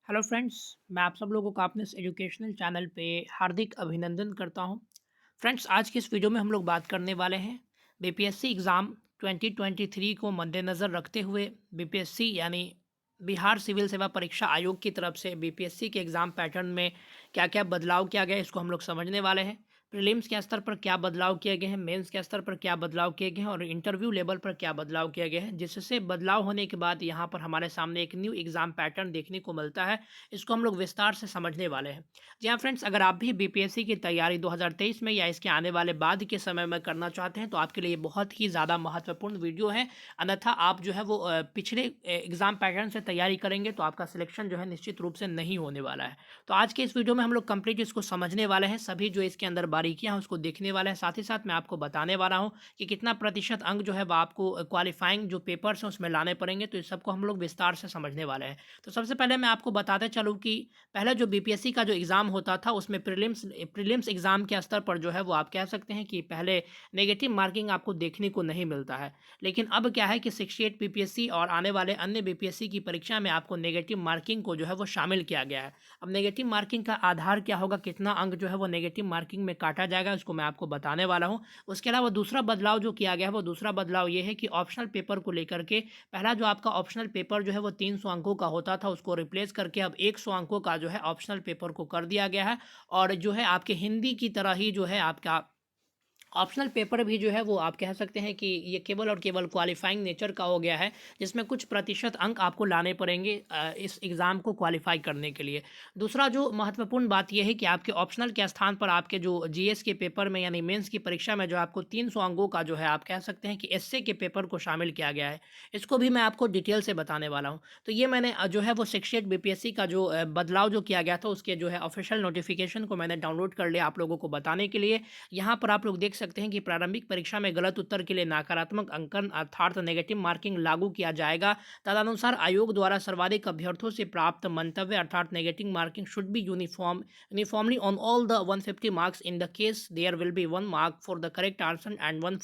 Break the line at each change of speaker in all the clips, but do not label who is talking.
Hello friends. मैं आप सब लोगों का अपने इस एजुकेशनल चैनल पे हार्दिक अभिनंदन करता हूं। फ्रेंड्स, आज की इस वीडियो में हम लोग बात करने वाले हैं बीपीएससी एग्ज़ाम 2023 को मद्देनज़र रखते हुए बीपीएससी यानी बिहार सिविल सेवा परीक्षा आयोग की तरफ से बीपीएससी के एग्ज़ाम पैटर्न में क्या क्या बदलाव किया गया है, इसको हम लोग समझने वाले हैं। प्रीलिम्स के स्तर पर क्या बदलाव किए गए हैं, मेंस के स्तर पर क्या बदलाव किए गए हैं और इंटरव्यू लेवल पर क्या बदलाव किया गया है, जिससे बदलाव होने के बाद यहाँ पर हमारे सामने एक न्यू एग्ज़ाम पैटर्न देखने को मिलता है। इसको हम लोग विस्तार से समझने वाले हैं। जी हाँ फ्रेंड्स, अगर आप भी बीपीएससी की तैयारी 2023 में या इसके आने वाले बाद के समय में करना चाहते हैं तो आपके लिए ये बहुत ही ज़्यादा महत्वपूर्ण वीडियो है। अन्यथा आप जो है वो पिछले एग्ज़ाम पैटर्न से तैयारी करेंगे तो आपका सिलेक्शन जो है निश्चित रूप से नहीं होने वाला है। तो आज के इस वीडियो में हम लोग कंप्लीट इसको समझने वाले हैं, सभी जो इसके अंदर बारीकियां हैं उसको देखने वाले हैं। साथ ही साथ मैं आपको बताने वाला हूं कि कितना प्रतिशत अंक जो है वो आपको क्वालिफाइंग जो पेपर्स हैं उसमें लाने पड़ेंगे। तो इस सबको हम लोग विस्तार से समझने वाले हैं। तो सबसे पहले मैं आपको बताते चलूँ कि पहले जो बीपीएससी का जो एग्ज़ाम होता था उसमें प्रीलिम्स एग्ज़ाम के स्तर पर जो है वो आप कह सकते हैं कि पहले नेगेटिव मार्किंग आपको देखने को नहीं मिलता है। लेकिन अब क्या है कि 68 बीपीएससी और आने वाले अन्य बीपीएससी की परीक्षा में आपको नेगेटिव मार्किंग को जो है वो शामिल किया गया है। अब नेगेटिव मार्किंग का आधार क्या होगा, कितना अंक जो है वो नेगेटिव मार्किंग में काटा जाएगा, उसको मैं आपको बताने वाला हूँ। उसके अलावा दूसरा बदलाव जो किया गया है वो दूसरा बदलाव ये है कि ऑप्शनल पेपर को लेकर के पहला जो आपका ऑप्शनल पेपर जो है वो 300 अंकों का होता था उसको रिप्लेस करके अब 100 अंकों का जो है ऑप्शनल पेपर को कर दिया गया है। और जो है आपके हिंदी की तरह ही जो है आपका ऑप्शनल पेपर भी जो है वो आप कह सकते हैं कि ये केवल और केवल क्वालिफाइंग नेचर का हो गया है, जिसमें कुछ प्रतिशत अंक आपको लाने पड़ेंगे इस एग्ज़ाम को क्वालिफाई करने के लिए। दूसरा जो महत्वपूर्ण बात यह है कि आपके ऑप्शनल के स्थान पर आपके जो जीएस के पेपर में यानी मेंस की परीक्षा में जो आपको 300 अंकों का जो है आप कह सकते हैं कि एसए के पेपर को शामिल किया गया है। इसको भी मैं आपको डिटेल से बताने वाला हूँ। तो ये मैंने जो है वो 68 बीपीएससी का जो बदलाव जो किया गया था उसके जो है ऑफिशियल नोटिफिकेशन को मैंने डाउनलोड कर लिया आप लोगों को बताने के लिए। यहाँ पर आप लोग देख सकते हैं कि प्रारंभिक परीक्षा में गलत उत्तर के लिए नकारात्मक अंकन अर्थात नेगेटिव मार्किंग लागू किया जाएगा। तदनुसार आयोग द्वारा सर्वाधिक अभ्यर्थियों से प्राप्त मंतव्य अर्थात negative marking should be uniformly on all the 150 marks in the case there will be 1 mark for the correct answer and one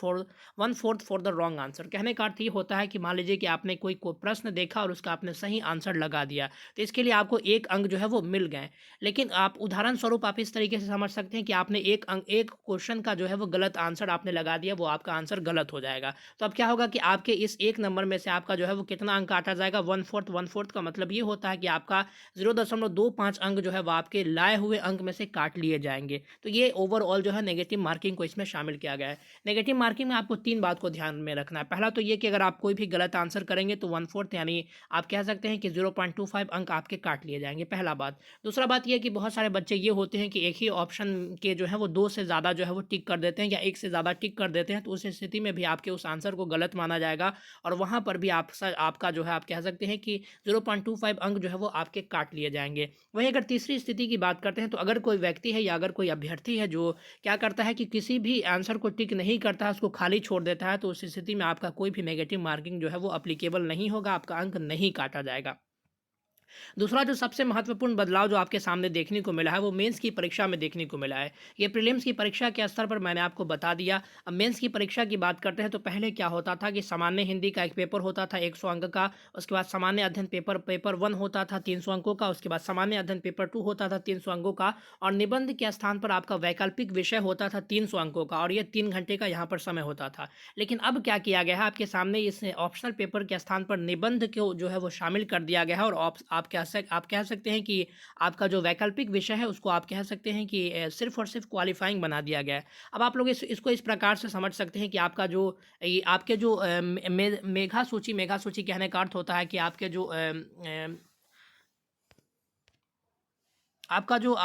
fourth for the wrong answer. कहने का अर्थ ये होता है कि मान लीजिए कि आपने कोई प्रश्न देखा और उसका आपने सही आंसर लगा दिया तो इसके लिए आपको एक अंक जो है वो मिल गए। लेकिन आप उदाहरण स्वरूप आप इस तरीके से समझ सकते हैं कि आपने एक क्वेश्चन का जो है वो गलत आंसर आपने लगा दिया, वो आपका आंसर गलत हो जाएगा। तो अब क्या होगा कि आपके इस एक नंबर में से आपका जो है वो कितना अंक काटा जाएगा, वन फोर्थ का मतलब ये होता है कि आपका 0.25 अंक जो है वो आपके लाए हुए अंक में से काट लिए जाएंगे। तो ये ओवरऑल जो है नेगेटिव मार्किंग को इसमें शामिल किया गया है। नेगेटिव मार्किंग में आपको तीन बात को ध्यान में रखना है। पहला तो ये कि अगर आप कोई भी गलत आंसर करेंगे तो वन फोर्थ यानी आप कह सकते हैं कि 0.25 अंक आपके काट लिए जाएंगे, पहला बात। दूसरा बात ये है कि बहुत सारे बच्चे ये होते हैं कि एक ही ऑप्शन के जो है वो दो से ज़्यादा जो है वो टिक कर देते हैं या एक से ज़्यादा टिक कर देते हैं, तो उस स्थिति में भी आपके उस आंसर को गलत माना जाएगा और वहाँ पर भी आपका जो है आप कह सकते हैं कि 0.25 अंक जो है वो आपके काट लिए जाएंगे। वहीं अगर तीसरी स्थिति की बात करते हैं तो अगर कोई व्यक्ति है या अगर कोई अभ्यर्थी है जो क्या करता है कि किसी भी आंसर को टिक नहीं करता है, उसको खाली छोड़ देता है, तो उस स्थिति में आपका कोई भी नेगेटिव मार्किंग जो है वो अप्लीकेबल नहीं होगा, आपका अंक नहीं काटा जाएगा। दूसरा जो सबसे महत्वपूर्ण बदलाव जो आपके सामने देखने को मिला है वो मेंस की परीक्षा में देखने को मिला है। ये प्रीलिम्स की परीक्षा के स्तर पर मैंने आपको बता दिया। अब मेंस की परीक्षा की बात करते हैं तो पहले क्या होता था कि सामान्य हिंदी का एक पेपर होता था 100 अंक का, उसके बाद सामान्य अध्ययन पेपर 1 होता था 300 अंकों का, उसके बाद सामान्य अध्ययन पेपर 2 होता था 300 अंकों का और निबंध के स्थान पर आपका वैकल्पिक विषय होता था 300 अंकों का और ये 3 घंटे का यहाँ पर समय होता था। लेकिन अब क्या किया गया है, आपके सामने इस ऑप्शनल पेपर के स्थान पर निबंध को जो है वो शामिल कर दिया गया है और आप कह सकते हैं कि आपका जो वैकल्पिक विषय है उसको आप कह सकते हैं कि सिर्फ और सिर्फ क्वालिफाइंग बना दिया गया है। अब आप लोग इसको इस प्रकार से समझ सकते हैं कि आपका जो ये आपके जो मेघा सूची कहने का अर्थ होता है कि आपके जो आपका जो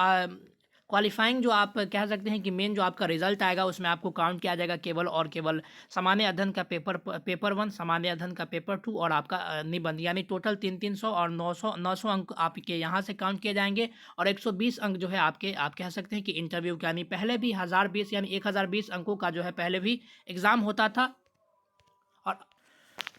क्वालिफाइंग जो आप कह सकते हैं कि मेन जो आपका रिजल्ट आएगा उसमें आपको काउंट किया जाएगा केवल और केवल सामान्य अध्ययन का पेपर 1, सामान्य अध्ययन का पेपर 2 और आपका निबंध, यानी टोटल 300 और 900 अंक आपके यहाँ से काउंट किए जाएंगे और 120 अंक जो है आपके आप कह सकते हैं कि इंटरव्यू का, यानी पहले भी 1020 यानी 1020 अंकों का जो है पहले भी एग्ज़ाम होता था। और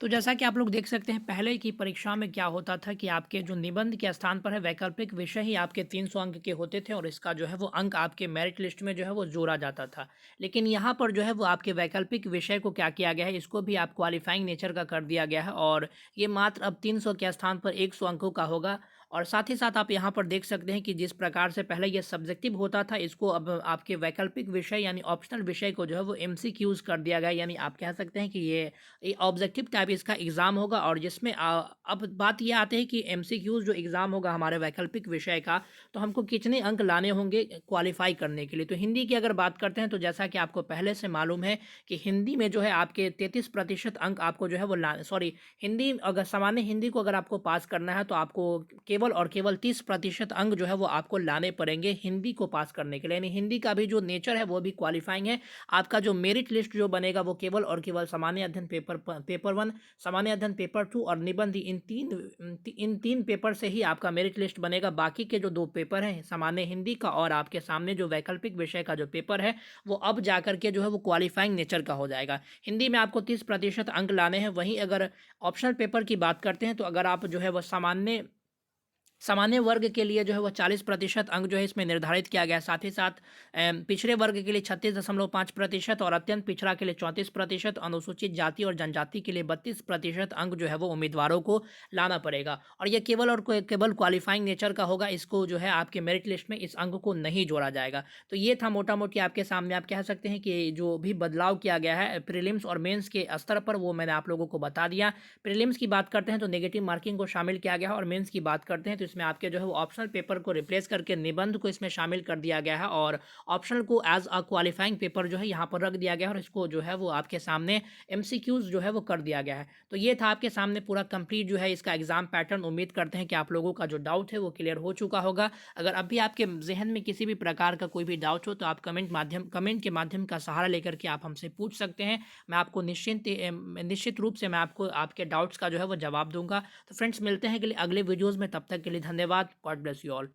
तो जैसा कि आप लोग देख सकते हैं पहले की परीक्षा में क्या होता था कि आपके जो निबंध के स्थान पर है वैकल्पिक विषय ही आपके 300 अंक के होते थे और इसका जो है वो अंक आपके मेरिट लिस्ट में जो है वो जोड़ा जाता था। लेकिन यहाँ पर जो है वो आपके वैकल्पिक विषय को क्या किया गया है, इसको भी आप क्वालिफाइंग नेचर का कर दिया गया है और ये मात्र अब 300 के स्थान पर 100 अंकों का होगा और साथ ही साथ आप यहाँ पर देख सकते हैं कि जिस प्रकार से पहले ये सब्जेक्टिव होता था, इसको अब आपके वैकल्पिक विषय यानी ऑप्शनल विषय को जो है वो एमसीक्यूज कर दिया गया। यानी आप कह सकते हैं कि ये ऑब्जेक्टिव टाइप इसका एग्जाम होगा, और जिसमें अब बात ये आती है कि एमसीक्यूज जो एग्जाम होगा हमारे वैकल्पिक विषय का, तो हमको कितने अंक लाने होंगे क्वालिफाई करने के लिए। तो हिंदी की अगर बात करते हैं तो जैसा कि आपको पहले से मालूम है कि हिंदी में जो है आपके 33% अंक आपको जो है वो सॉरी, हिंदी अगर सामान्य हिंदी को अगर आपको पास करना है तो आपको केवल और केवल 30% अंक जो है वो आपको लाने पड़ेंगे हिंदी को पास करने के लिए। यानी हिंदी का भी जो नेचर है वो भी क्वालिफाइंग है। आपका जो मेरिट लिस्ट जो बनेगा वो केवल और केवल सामान्य अध्ययन पेपर 1, सामान्य अध्ययन पेपर 2 और निबंध, इन तीन पेपर से ही आपका मेरिट लिस्ट बनेगा। बाकी के जो 2 पेपर हैं, सामान्य हिंदी का और आपके सामने जो वैकल्पिक विषय का जो पेपर है, वो अब जाकर के जो है वो क्वालिफाइंग नेचर का हो जाएगा। हिंदी में आपको 30% अंक लाने हैं। वहीं अगर ऑप्शनल पेपर की बात करते हैं तो अगर आप जो है वो सामान्य वर्ग के लिए जो है वो 40% अंक जो है इसमें निर्धारित किया गया है। साथ ही साथ पिछड़े वर्ग के लिए 36.5% और अत्यंत पिछड़ा के लिए 34%, अनुसूचित जाति और जनजाति के लिए 32% अंक जो है वो उम्मीदवारों को लाना पड़ेगा। और ये केवल और केवल क्वालिफाइंग नेचर का होगा, इसको जो है आपके मेरिट लिस्ट में इस अंक को नहीं जोड़ा जाएगा। तो ये था मोटा मोटी आपके सामने, आप कह सकते हैं कि जो भी बदलाव किया गया है प्रीलिम्स और मेंस के स्तर पर, वो मैंने आप लोगों को बता दिया। प्रीलिम्स की बात करते हैं तो नेगेटिव मार्किंग को शामिल किया गया है, और मेंस की बात करते हैं तो इसमें आपके जो है वो ऑप्शनल पेपर को रिप्लेस करके निबंध को इसमें शामिल कर दिया गया है, और ऑप्शनल को एज अ क्वालिफाइंग पेपर जो है यहाँ पर रख दिया गया है, और इसको जो है वो आपके सामने एमसीक्यूज जो है वो कर दिया गया है। तो ये था आपके सामने पूरा कंप्लीट जो है इसका एग्जाम पैटर्न। उम्मीद करते हैं कि आप लोगों का जो डाउट है वो क्लियर हो चुका होगा। अगर अभी आपके जहन में किसी भी प्रकार का कोई भी डाउट हो तो आप कमेंट के माध्यम का सहारा लेकर के आप हमसे पूछ सकते हैं। मैं आपको निश्चित रूप से मैं आपको आपके डाउट्स का जो है वो जवाब दूंगा। तो फ्रेंड्स, मिलते हैं अगले वीडियोज़ में, तब तक के लिए धन्यवाद। God bless you all.